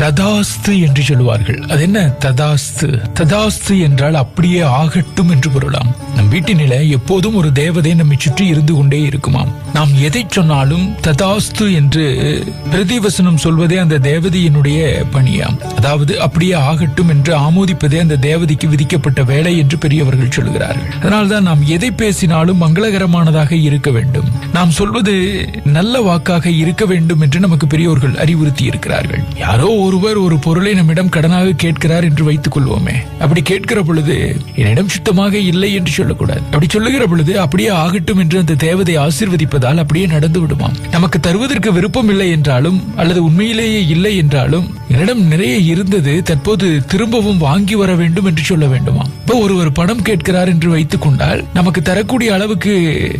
ததாஸ்து என்று சொல்லுவார்கள். அது என்ன ததாஸ்து? ததாஸ்து என்றால் அப்படியே ஆகட்டும் என்று பொருளாம். நம் வீட்டினில எப்போதும் ஒரு தேவதை நம்மை சுற்றி இருந்து கொண்டே இருக்குமாம். நாம் எதை சொன்னாலும் ததாஸ்து என்று பிரதிவசனம் சொல்வதே அந்த தேவதையினுடைய பணியாம். அதாவது அப்படியே ஆகட்டும் என்று ஆமோதிப்பதே அந்த தேவதைக்கு விதிக்கப்பட்ட வேலை என்று பெரியவர்கள் சொல்கிறார்கள். அதனால்தான் நாம் எதை பேசினாலும் மங்களகரமானதாக இருக்க வேண்டும், நாம் சொல்வது நல்ல வாக்காக இருக்க வேண்டும் என்று நமக்கு பெரியோர்கள் அறிவுறுத்தி இருக்கிறார்கள். யாரோ ஒருவர் ஒரு பொருளை நம்மிடம் கடனாக கேட்கிறார் என்று வைத்துக் கொள்வோமே. அப்படி கேட்கிற பொழுது என்னிடம் சுத்தமாக இல்லை என்று சொல்லக்கூடாது. அப்படி சொல்லுகிற பொழுது அப்படியே ஆகட்டும் என்று அந்த தேவதை ஆசீர்வதிப்பதால் அப்படியே நடந்து விடுமாம். நமக்கு தருவதற்கு விருப்பம் இல்லை என்றாலும் அல்லது உண்மையிலேயே இல்லை என்றாலும் என்னிடம் நிறைய இருந்தது, தற்போது திரும்பவும் வாங்கி வர வேண்டும் என்று சொல்ல வேண்டுமாம். இப்போ ஒருவர் பணம் கேட்கிறார் என்று வைத்துக் கொண்டால் நமக்கு தரக்கூடிய அளவுக்கு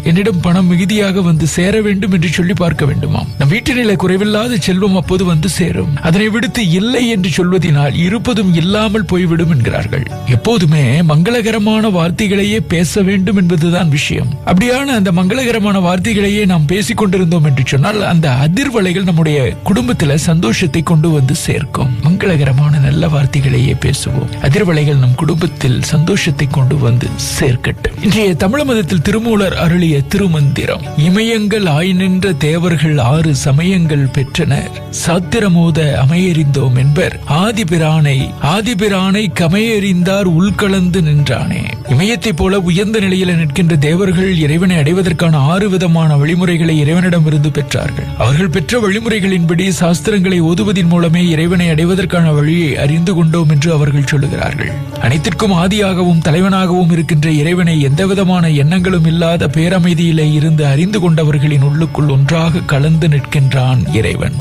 என்னிடம் பணம் மிகுதியாக வந்து சேர வேண்டும் என்று சொல்லி பார்க்க வேண்டுமாம். நம் வீட்டினில குறைவில்லாத செல்வம் அப்போது வந்து சேரும். அதனை விடுத்து இல்லை என்று சொல்வதனால் இருப்பதும் இல்லாமல் போய்விடும் என்கிறார்கள். எப்போதுமே மங்களகரமான வார்த்தைகளையே பேச வேண்டும் என்பதுதான் விஷயம். அப்படியான அந்த மங்களகரமான வார்த்தைகளையே நாம் பேசிக் கொண்டிருந்தோம் என்று சொன்னால் அந்த அதிர்வலைகள் நம்முடைய குடும்பத்தில் சந்தோஷத்தை கொண்டு வந்து சேர்க்கும். மங்களகரமான நல்ல வார்த்தைகளையே பேசுவோம். அதிர்வலைகள் நம் குடும்பத்தில் சந்தோஷத்தை கொண்டு வந்து சேர்க்கட்டும். இன்றைய தமிழ் மதத்தில் திருமூலர் அருளிய திருமந்திரம்: இமயங்கள் ஆய் நின்ற தேவர்கள் 6 சமயங்கள் பெற்றனர், சாத்திரமோத அமையறிந்தோம் என்பர் ஆதிபிரானை கமையறிந்தார் உள்கலந்து நின்றானே. இமயத்தை போல உயர்ந்த நிலையில் நிற்கின்ற தேவர்கள் இறைவனை அடைவதற்கான 6 விதமான வழிமுறைகளை இறைவனிடமிருந்து பெற்றார்கள். அவர்கள் பெற்ற வழிமுறைகளின்படி சாஸ்திரங்களை ஓதுவதின் மூலமே இறைவனை அடைவதற்கான வழியை அறிந்து கொண்டோம் என்று அவர்கள் சொல்லுகிறார்கள். அனைத்திற்கும் ஆதியாகவும் தலைவனாகவும் இருக்கின்ற இறைவனை எந்தவிதமான எண்ணங்களும் இல்லாத பேரமைதியிலே இருந்து அறிந்து கொண்டவர்களின் உள்ளுக்குள் ஒன்றாக கலந்து நிற்கின்றான் இறைவன்.